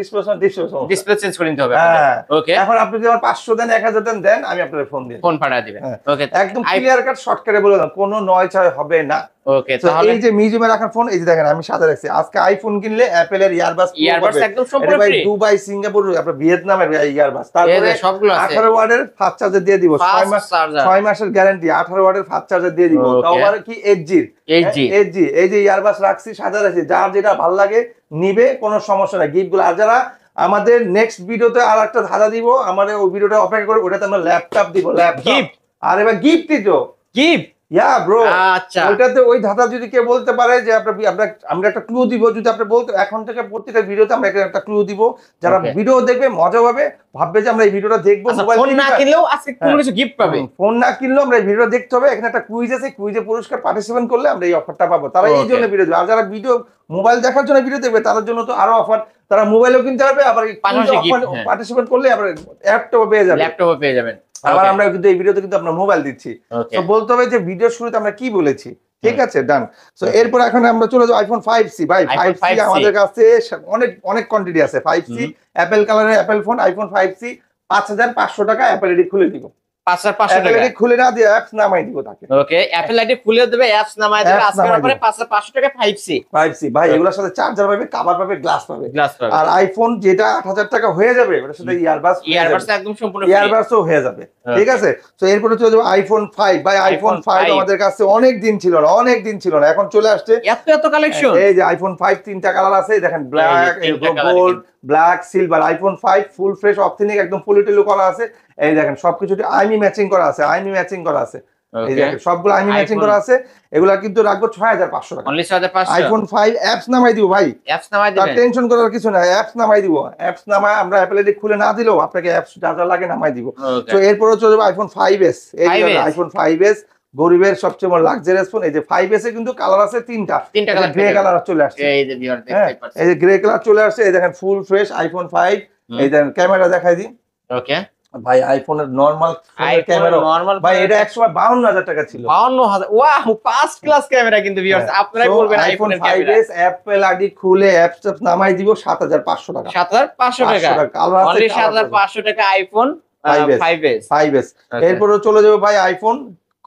ডিসপ্লে চেঞ্জ করে নিতে হবে। হ্যাঁ ওকে এখন আপনি যদি আমার 500 দেন 1000 দেন, আমি আপনার ফোন দিই, ফোন পাঠিয়ে দিবেন। ওকে একদম ক্লিয়ার কাট শর্টকাটে বলে দাও, কোনো নয় ছয় হবে না। ওকে তো তাহলে এই যে মিউজিয়ামে রাখার ফোন, এই যে দেখেন আমি সাথে রাখছি। আজকে আইফোন কিনলে অ্যাপেলের ইয়ারবাস একদম সম্পূর্ণ ফ্রি। দুবাই, সিঙ্গাপুর, আপনার ভিয়েতনামের ইয়ারবাস, তারপরে সবগুলো আছে। 18 ওয়াটের ফাস্ট চার্জার দিয়ে দিব, 6 মাসের গ্যারান্টি, 18 ওয়াটের ফাস্ট চার্জার দিয়ে দিব। তাও আবার কি 8G এই যে ইয়ারবাস রাখছি, সাথে রাখছি, যার যেটা ভালো লাগে নিবে, কোনো সমস্যা নাই। গিফট গুলো, আর যারা আমাদের নেক্সট ভিডিওতে আর একটা ধাঁধা দিব, আমাদের ওই ভিডিওটা অপেক্ষা করে, ওটাতে আমরা ল্যাপটপ দিব, ল্যাপটপ। আর এবার গিফটই তো গিফট, ইয়া ব্রো। আচ্ছা ওইটাতে ওই ধাঁধা যদি কেউ বলতে পারে যে আমরা একটা ক্লু দিব, যদি আপনি বলতে, এখন থেকে প্রত্যেকটা ভিডিওতে আমরা একটা ক্লু দিব, যারা ভিডিও দেখবে মজা পাবে, ভাববে যে আমরা এই ভিডিওটা দেখবো। ফোন না কিনলেও আজকে কোনো কিছু গিফট পাবে। ফোন না কিনলেও আমরা এই ভিডিও দেখতে হবে। এখানে একটা কুইজ আছে, কুইজে পুরস্কার পার্টিসিপেট করলে আমরা এই অফারটা পাবো। তারা এই জন্য ভিডিও দেখবে। আর যারা ভিডিও মোবাইল দেখার জন্য ভিডিও দেখবে, তাদের জন্য তো আরো অফার, তারা মোবাইলও কিনতে পারবে, আবার পার্টিসিপেট করলে আবার ল্যাপটপও পেয়ে যাবেন। আবার আমরা কিন্তু এই ভিডিওতে কিন্তু আমরা মোবাইল দিচ্ছি। তো বলতে হবে যে ভিডিওর শুরুতে আমরা কি বলেছি, ঠিক আছে, ডান। সো এরপর এখন আমরা চলে যাবো আইফোন 5C। ভাই 5C আমাদের কাছে অনেক কোয়ান্টিটি আছে। 5C অ্যাপেল কালারের অ্যাপেল ফোন, আইফোন 5C 5,500 টাকা অ্যাপেল এডি খুলে দিব। 5500 টাকা। Apple ID খুলে না দিয়ে অ্যাপস নামাই দিব তাকে। ওকে, অ্যাপল আইডি খুলে দেবে, অ্যাপস নামায় দেবে, Apps আজকের নামায় ব্যাপারে দিবে। 5500 টাকা 5C 5C ভাই, এগুলোর সাথে চার্জার পাবে, কভার পাবে, গ্লাস পাবে। গ্লাস পাবে। আর আইফোন যেটা 8000 টাকা হয়ে যাবে, ওটার সাথে ইয়ারবাস ইয়ারবাডস একদম সম্পূর্ণ ফ্রি। ইয়ারবাসও হয়ে যাবে, ঠিক আছে। তো এরপরে চলে যাবে আইফোন 5 ভাই। আইফোন 5 আমাদের কাছে অনেক দিন ছিল না, অনেক দিন ছিল না, এখন চলে আসছে এত কালেকশন। এই যে আইফোন 5 তিনটা কালার আছে দেখেন, black, gold, black, silver. IPhone 5 full fresh authentic একদম ফুলিটেলু করা আছে। এই দেখেন সবকিছুতে আইমি ম্যাচিং করা আছে, আইমি ম্যাচিং করা আছে। এই দেখেন সবগুলো আইমি ম্যাচিং করা আছে। এগুলা কিন্তু রাখবো 6500 টাকা, অনলি 6500। আইফোন 5 অ্যাপস নামাই দিব ভাই, অ্যাপস নামাই তার দিবেন। টেনশন করার কিছু নাই, অ্যাপস নামাই দিব। অ্যাপস নামায় আমরা অ্যাপল আইডি খুলে না দিলেও আপনাকে অ্যাপস যা যা লাগে নামাই দিব। তো এরপরে চলে যাবে আইফোন 5s। এই যে আইফোন 5s গরিবের সবচেয়ে বড় লাক্সারিয়াস ফোন। এই যে 5s এ কিন্তু কালার আছে তিনটা কালার, গ্রে কালার চলে আসছে। এই যে ভিউয়ার দেখতে পাচ্ছেন, এই যে গ্রে কালার চলে আসছে। এই দেখেন ফুল ফ্রেশ আইফোন 5। এই দেখেন ক্যামেরা দেখাই দিই ওকে ভাই, আইফোনের নরমাল ক্যামেরা ভাই এটা 152,000 টাকা ছিল। 52000, ওয়াও, ফার্স্ট ক্লাস ক্যামেরা কিন্তু ভিউয়ার্স, আপনারা বলবেন আইফোন আইফোনের ক্যামেরা। 5s অ্যাপল আইডি খুলে অ্যাপস নামাই দিব 7500 টাকা। 7500 টাকা, অনলি 7500 টাকা আইফোন 5s। 5s এরপরে চলে যাবে ভাই আইফোন,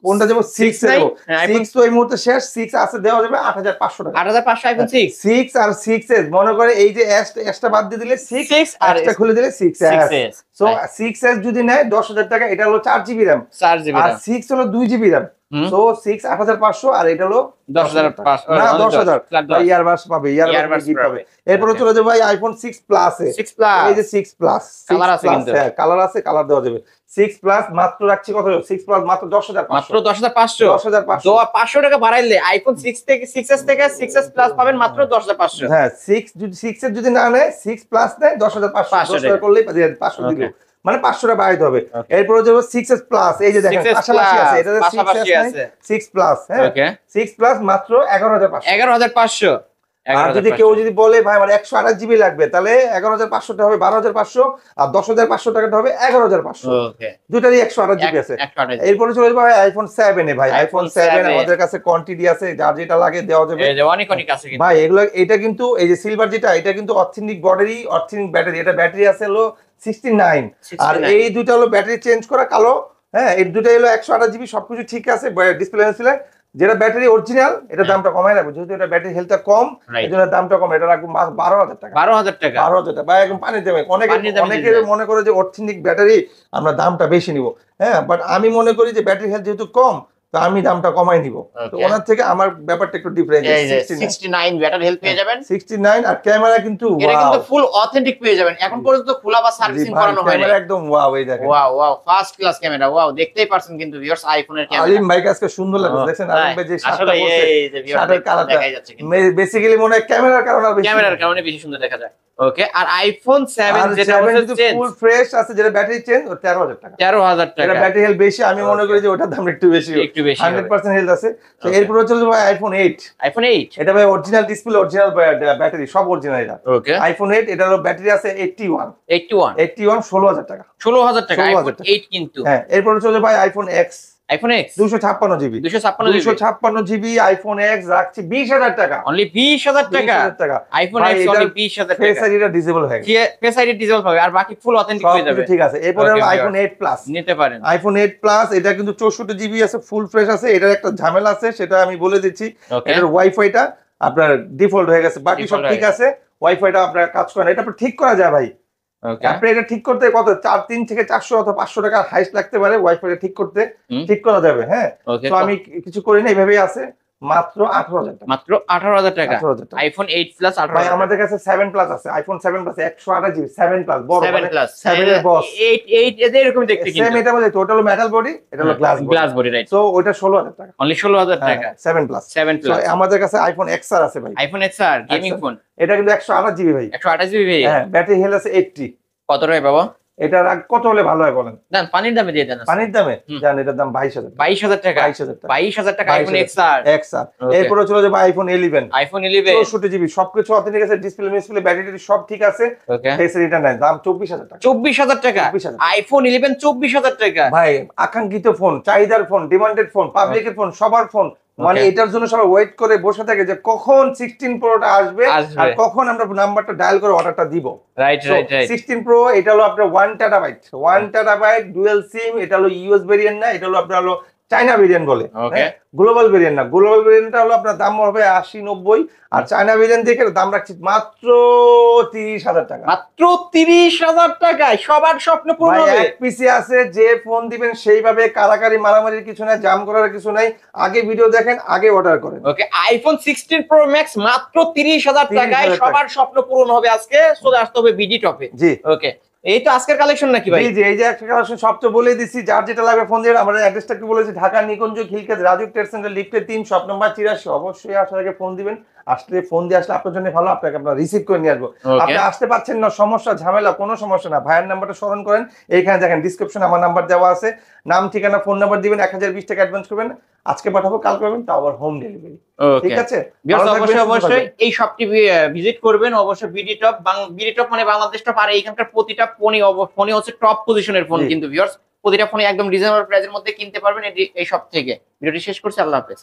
কোনটা যাবো 6 এ যাবো। 6 তো এই মুহূর্তে শেষ, 6 আছে দেওয়া যাবে 8500 টাকা। 8500 আইফোন 6। 6 আর 6s মনে করে এই যে এসটা বাদ দিয়ে দিলে 6 আর এটা খুলে দিলে 6s। সো 6s যদি নেয় 10000 টাকা, এটা হলো 4GB RAM, 4GB আর RAM, 6 হলো 2GB RAM। সো 6 8500 আর এটা হলো 10500 না 10000 ইয়ারবাস পাবে, ইয়ারবাস কি পাবে। এরপরে চলে যাবে ভাই আইফোন 6 প্লাস এ। 6 প্লাস, এই যে 6 প্লাস কালার আছে কিন্তু, হ্যাঁ কালার আছে, কালার দেওয়া যাবে। 6 প্লাস মাত্র রাখছি কত, 6 প্লাস মাত্র 10500, মাত্র 10500। 10500 500 টাকা বাড়াইলে আইফোন 6 থেকে 6s থেকে 6s প্লাস পাবেন মাত্র 10500। হ্যাঁ 6 এর যদি না নেয়, 6 প্লাস নেয় 10500, 10 টাকা করলেই 500 দিল, মানে 500 টাকা বাড়াইতে হবে। এরপর যাবে 6s প্লাস, এই যে দেখেন পাশাপাশি আছে, এটা 6s আছে 6 প্লাস, হ্যাঁ ওকে 6 প্লাস মাত্র 11500। 11500। আর যদি কেউ যদি বলে ভাই আমার 128GB লাগবে, তাহলে 11500 টা হবে 12500, আর 10500 টাকাটা হবে 11500। ওকে, দুটারই 128GB আছে। এরপরে চলে যাবে আইফোন 7 এ ভাই। আইফোন 7 আমাদের কাছে কোয়ান্টিটি আছে, যার যেটা লাগে দেওয়া যাবে। এই যে অনেক অনেক আছে কিন্তু ভাই এগুলো, এটা কিন্তু এই যে সিলভার যেটা, এটা কিন্তু অথেন্টিক বডি, অথেন্টিক ব্যাটারি। এটা ব্যাটারি আছে হলো 69, আর এই দুইটা হলো ব্যাটারি চেঞ্জ করা কালো। হ্যাঁ এই দুটাই হলো 128GB, সবকিছু ঠিক আছে। ডিসপ্লে যেটা ব্যাটারি অরিজিনাল, এটা দামটা কমাই রাখবো, যেহেতু এটা ব্যাটারি হেলথটা কম, এজন্য দামটা কম। এটা রাখবো 12000 টাকা। 12000 টাকা, 12000 টাকা ভাই, একদম পানির দামে। অনেকে মনে করে যে অথেন্টিক ব্যাটারি আমরা দামটা বেশি নিব, হ্যাঁ বাট আমি মনে করি যে ব্যাটারি হেলথ যেহেতু কম, তো আমি দামটা কমাই নিব। তো ওনার থেকে আমার ব্যাপারটা একটু ডিফারেন্ট। 69 ব্যাটারি হেলথ পেয়ে যাবেন, 69, আর ক্যামেরা কিন্তু এটা কিন্তু ফুল অথেন্টিক পেয়ে যাবেন। এখন পর্যন্ত খোলা বা সার্ভিসিং করানো হয়নি, ক্যামেরা একদম ওয়াও। এই দেখেন wow wow, first class camera, wow, দেখতেই পারছেন কিন্তু ভিউয়ার্স আইফোনের ক্যামেরা। আলিম ভাই আজকে সুন্দর লাগছে, দেখেন আলিম ভাই যে শার্টটা পরছে, এই যে শার্টের কালারটা দেখাই যাচ্ছে কিন্তু বেসিক্যালি মনে হয় ক্যামেরার কারণে বেশি, ক্যামেরার কারণে বেশি সুন্দর দেখা যায়। ওকে, আর আইফোন 7 যেটা হচ্ছে ফুল ফ্রেশ আছে, যেটা ব্যাটারি চেঞ্জ, ও 13000 টাকা। 13000 টাকা, এটা ব্যাটারি হেলথ বেশি, আমি মনে করি যে ওটার দাম একটু বেশি, 100% হেলথ আছে। তো এরপর চলে যাবে আইফোন 8। আইফোন 8 এটা ভাই অরিজিনাল ডিসপ্লে, অরিজিনাল ব্যাটারি, সব অরিজিনাল। এটা ওকে, আইফোন 8, এটার ব্যাটারি আছে 81 16000 টাকা। 16000 টাকা আইফোন 8 কিন্তু। হ্যাঁ এরপর চলে যাবে iPhone x. IPhone x 256GB, 256GB iPhone x রাখছি 20000 টাকা, অনলি 20000 টাকা। আইফোন এক্স অনলি 20000 টাকা। ফেস আইডিটা ডিসেবল হয়ে গেছে, ফেস আইডি ডিসেবল হবে, আর বাকি ফুল অথেন্টিক হয়ে যাবে, ঠিক আছে। এরপরে হলো আইফোন 8 প্লাস নিতে পারেন। আইফোন 8 প্লাস, এটা কিন্তু 64GB আছে, ফুল ফ্রেশ আছে। এটার একটা ঝামেলা আছে, সেটা আমি বলে দিচ্ছি। এটার ওয়াইফাইটা আপনার ডিফল্ট হয়ে গেছে, বাকি সব ঠিক আছে। ওয়াইফাইটা আপনার কাজ করে না, এটা ঠিক করা যায় ভাই। আপনি এটা ঠিক করতে কত 3 থেকে 400 অথবা 500 টাকা হাইস্ট লাগতে পারে ওয়াইফাইটা ঠিক করতে, ঠিক করা যাবে। হ্যাঁ তো আমি কিছু করি না, এইভাবেই আছে। মাত্র 18000 টাকা, মাত্র 18000 টাকা। আইফোন 8 প্লাস 18000 ভাই। আমাদের কাছে 7 প্লাস আছে, আইফোন 7 প্লাস 128GB 7 প্লাস বড়, 7 প্লাস 7 এর বস 8 এদের এরকম দেখতে কিন্তু সেম। এটা মধ্যে টোটাল মেটাল বডি, এটা হলো গ্লাস বডি, রাইট। সো ওটা 16000 টাকা, অনলি 16000 টাকা 7 প্লাস। 7 প্লাস আমাদের কাছে আইফোন এক্সআর আছে ভাই, আইফোন এক্সআর গেমিং ফোন। এটা কিন্তু 128GB ভাই, 128GB ভাই। হ্যাঁ ব্যাটারি হেলথ আছে 80। কত টাকা বাবা? এটা কত হলে ভালো হয় বলেন? দেন পানির দামে দিয়ে দেন। পানির দামে জান, এটার দাম 22000 টাকা। 22000 টাকা আইফোন এক্সআর। এরপর চলে যাবে আইফোন 11। আইফোন 11 64GB, সবকিছু অথেন্টিক আছে, ডিসপ্লে ব্যাটারি সব ঠিক আছে। ওকে, ফেস রিটার্ন নাই, দাম 24000 টাকা। 24000 টাকা আইফোন 11 24000 টাকা ভাই। আকাঙ্ক্ষিত ফোন, চাহিদার ফোন, ডিমান্ডেড ফোন, পাবলিকের ফোন, সবার ফোন মানে এটার জন্য সবাই ওয়েট করে বসে থাকে যে কখন 16 প্রোটা আসবে আর কখন আমরা নাম্বারটা ডায়াল করে অর্ডারটা দিব। Right right right. 16 প্রো এটা হলো আপনার 1 টেরাবাইট ডুয়াল সিম, এটা হলো ইউএস ভেরিয়েন্ট না, এটা হলো আপনার হলো চায়না ভেরিয়েন্ট বলে, গ্লোবাল ভেরিয়েন্ট না। গ্লোবাল ভেরিয়েন্টটা হলো আপনার দাম হবে 80-90, আর চায়না ভেরিয়েন্ট দেখে দাম রাখছি মাত্র 30,000 টাকা। মাত্র 30,000 টাকায় সবার স্বপ্ন পূরণ হবে। এক পিসি আছে, যে ফোন দিবেন সেইভাবে, কারাকারি মারামারির কিছু নাই, জাম করার কিছু নাই, আগে ভিডিও দেখেন আগে অর্ডার করেন। ওকে, আইফোন 16 প্রো ম্যাক্স মাত্র 30,000 টাকায় সবার স্বপ্ন পূরণ হবে। আজকে চলে আসতে হবে বিডি টপে। জি ওকে, এই তো আজকের কালেকশন নাকি ভাই? জি, এই যে একটা কালেকশন সব তো বলে দিছি, যার যেটা লাগবে ফোন দিয়ে। আমরা অ্যাড্রেসটা কি বলেছি, ঢাকা নিকুঞ্জ খিলক্ষেত রাজুক ট্রেড সেন্টার লিফটের 3 শপ নাম্বার 83। অবশ্যই আসার আগে ফোন দিবেন, আসলে ফোন দিয়ে আসলে আপনার জন্য ভালো, আপনাকে আমরা রিসিভ করে নিয়ে আসবো। আপনি আসতে পারছেন না, সমস্যা ঝামেলা কোনো সমস্যা না, ভাইয়ের নাম্বারটা স্মরণ করেন, এইখানে দেখেন ডিসক্রিপশনে আমার নাম্বার দেওয়া আছে, নাম ঠিকানা ফোন নাম্বার দিবেন, 1020 টাকা অ্যাডভান্স করবেন, আজকে পাঠাবো কাল করবেন, তাও আবার হোম ডেলিভারি। ঠিক আছে, অবশ্যই এই শপটি ভিজিট করবেন। অবশ্যই বিডি টপ মানে বাংলাদেশ টপ, আর এইখানকার প্রতিটা ফোনই হচ্ছে টপ পজিশনের ফোন কিন্তু ভিউয়ার্স, প্রতিটা ফোনে একদম রিজনেবল প্রাইসের মধ্যে কিনতে পারবেন এই শপ থেকে। ভিডিওটি শেষ করছি, আল্লাহ হাফেজ।